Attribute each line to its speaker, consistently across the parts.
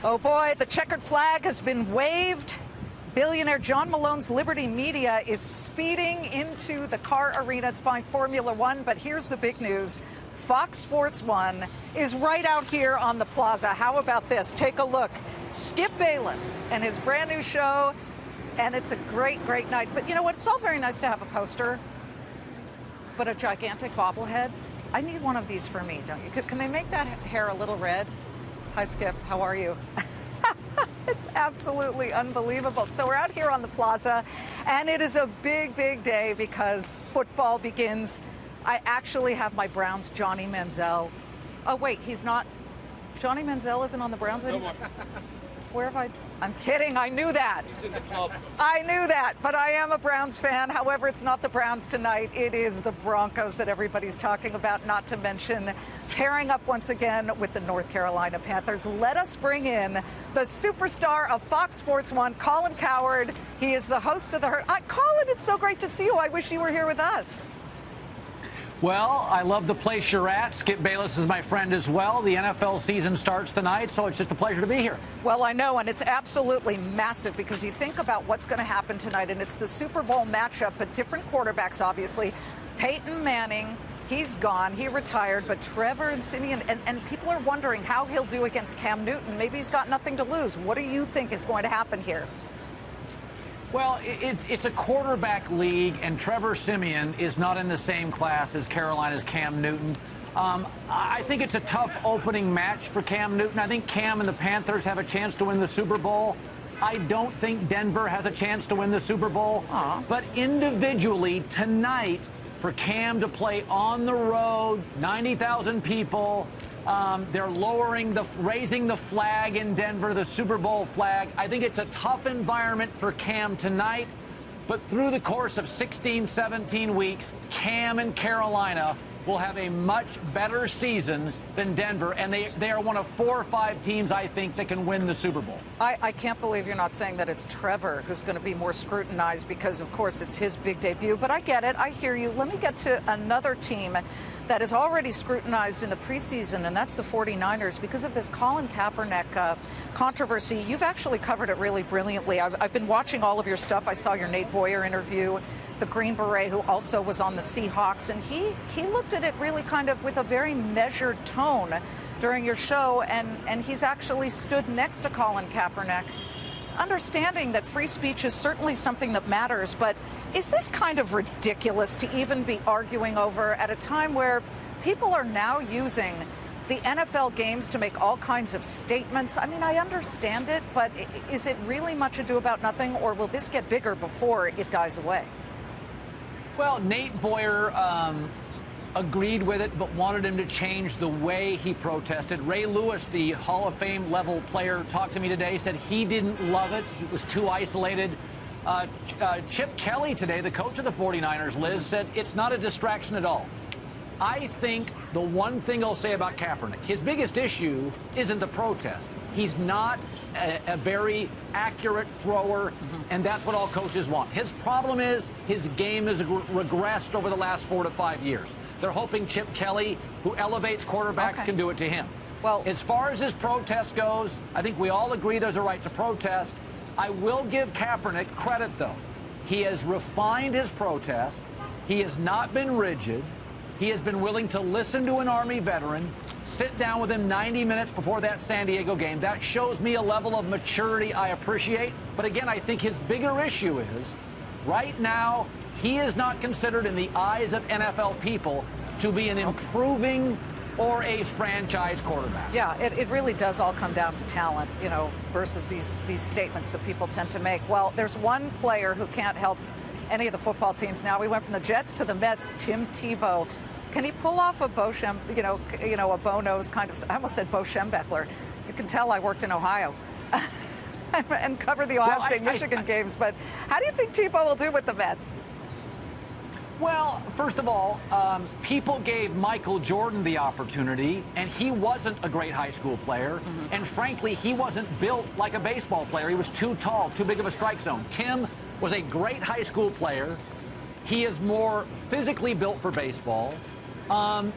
Speaker 1: Oh boy, the checkered flag has been waved. Billionaire John Malone's Liberty Media is speeding into the car arena to find Formula One, but here's the big news. Fox Sports 1 is right out here on the plaza. How about this? Take a look. Skip Bayless and his brand new show, and it's a great, great night. But you know what? It's all very nice to have a poster, but a gigantic bobblehead. I need one of these for me, don't you? Can they make that hair a little red? Hi, Skip. How are you? It's absolutely unbelievable. So we're out here on the plaza, and it is a big, big day because football begins. I actually have my Browns' Johnny Manziel. Oh, wait, he's not. Johnny Manziel isn't on the Browns anymore? Where have I? I'm kidding. I knew that.
Speaker 2: He's in the club.
Speaker 1: I knew that, but I am a Browns fan. However, it's not the Browns tonight. It is the Broncos that everybody's talking about, not to mention pairing up once again with the North Carolina Panthers. Let us bring in the superstar of Fox Sports 1, Colin Cowherd. He is the host of the Herd. Colin, it's so great to see you. I wish you were here with us.
Speaker 3: Well, I love the place you're at. Skip Bayless is my friend as well. The NFL season starts tonight, so it's just a pleasure to be here.
Speaker 1: Well, I know, and it's absolutely massive because you think about what's going to happen tonight, and it's the Super Bowl matchup, but different quarterbacks, obviously. Peyton Manning, he's gone. He retired, but Trevor and Simeon, and people are wondering how he'll do against Cam Newton. Maybe he's got nothing to lose. What do you think is going to happen here?
Speaker 3: Well, it's a quarterback league, and Trevor Simeon is not in the same class as Carolina's Cam Newton. I think it's a tough opening match for Cam Newton. I think Cam and the Panthers have a chance to win the Super Bowl. I don't think Denver has a chance to win the Super Bowl. But individually, tonight, for Cam to play on the road, 90,000 people, they're raising the flag in Denver, the Super Bowl flag. I think it's a tough environment for Cam tonight, but through the course of 16, 17 weeks, Cam and Carolina will have a much better season than Denver, and they are one of 4 or 5 teams, I think, that can win the Super Bowl.
Speaker 1: I can't believe you're not saying that it's Trevor who's going to be more scrutinized because, of course, it's his big debut, but I get it. I hear you. Let me get to another team that is already scrutinized in the preseason, and that's the 49ers because of this Colin Kaepernick controversy. You've actually covered it really brilliantly. I've been watching all of your stuff. I saw your Nate Boyer interview, the Green Beret who also was on the Seahawks, and he looked at it really kind of with a very measured tone during your show, and he's actually stood next to Colin Kaepernick, understanding that free speech is certainly something that matters, but is this kind of ridiculous to even be arguing over at a time where people are now using the NFL games to make all kinds of statements? I mean, I understand it, but is it really much ado about nothing, or will this get bigger before it dies away?
Speaker 3: Well, Nate Boyer agreed with it, but wanted him to change the way he protested. Ray Lewis, the Hall of Fame level player, talked to me today, said he didn't love it. He was too isolated. Chip Kelly today, the coach of the 49ers, Liz, said it's not a distraction at all. I think the one thing I'll say about Kaepernick, his biggest issue isn't the protest. He's not a very accurate thrower, and that's what all coaches want. His problem is his game has regressed over the last 4 to 5 years. They're hoping Chip Kelly, who elevates quarterbacks, can do it to him. Well, as far as his protest goes, I think we all agree there's a right to protest. I will give Kaepernick credit, though. He has refined his protest. He has not been rigid. He has been willing to listen to an Army veteran, sit down with him 90 minutes before that San Diego game. That shows me a level of maturity I appreciate. But again, I think his bigger issue is, right now, he is not considered in the eyes of NFL people to be an improving or a franchise quarterback.
Speaker 1: Yeah, it really does all come down to talent, you know, versus these statements that people tend to make. Well, there's one player who can't help any of the football teams now. We went from the Jets to the Mets, Tim Tebow. Can he pull off a a Bo-nose kind of, I almost said Bo Schembechler. You can tell I worked in Ohio and covered the Ohio State Michigan games, but how do you think Tebow will do with the Mets?
Speaker 3: Well, first of all, people gave Michael Jordan the opportunity, and he wasn't a great high school player. And frankly, he wasn't built like a baseball player. He was too tall, too big of a strike zone. Tim was a great high school player. He is more physically built for baseball.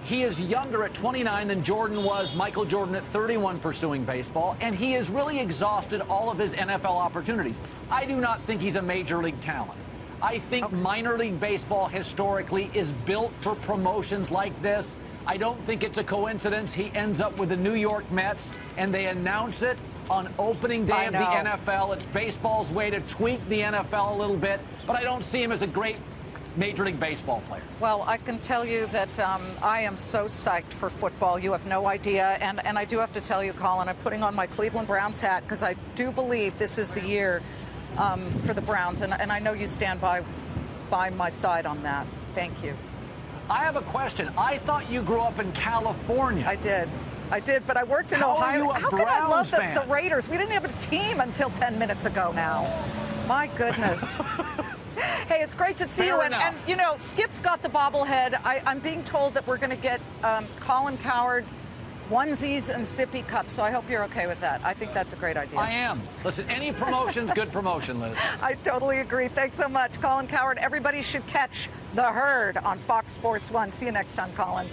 Speaker 3: He is younger at 29 than Jordan was, Michael Jordan at 31 pursuing baseball, and he has really exhausted all of his NFL opportunities. I do not think he's a major league talent. I think minor league baseball historically is built for promotions like this. I don't think it's a coincidence he ends up with the New York Mets and they announce it on opening day of the NFL. It's baseball's way to tweak the NFL a little bit, but I don't see him as a great Major League Baseball player.
Speaker 1: Well, I can tell you that I am so psyched for football. You have no idea. And I do have to tell you, Colin, I'm putting on my Cleveland Browns hat because I do believe this is the year for the Browns. And I know you stand by my side on that. Thank you.
Speaker 3: I have a question. I thought you grew up in California.
Speaker 1: I did, but I worked in Ohio. How can I love the Raiders? We didn't have a team until 10 minutes ago now. My goodness. Hey, it's great to see you. And, you know, Skip's got the bobblehead. I'm being told that we're going to get Colin Cowherd onesies and sippy cups, so I hope you're okay with that. I think that's a great idea.
Speaker 3: I am. Listen, any promotion's good promotion, Liz.
Speaker 1: I totally agree. Thanks so much, Colin Cowherd. Everybody should catch The Herd on Fox Sports 1. See you next time, Colin.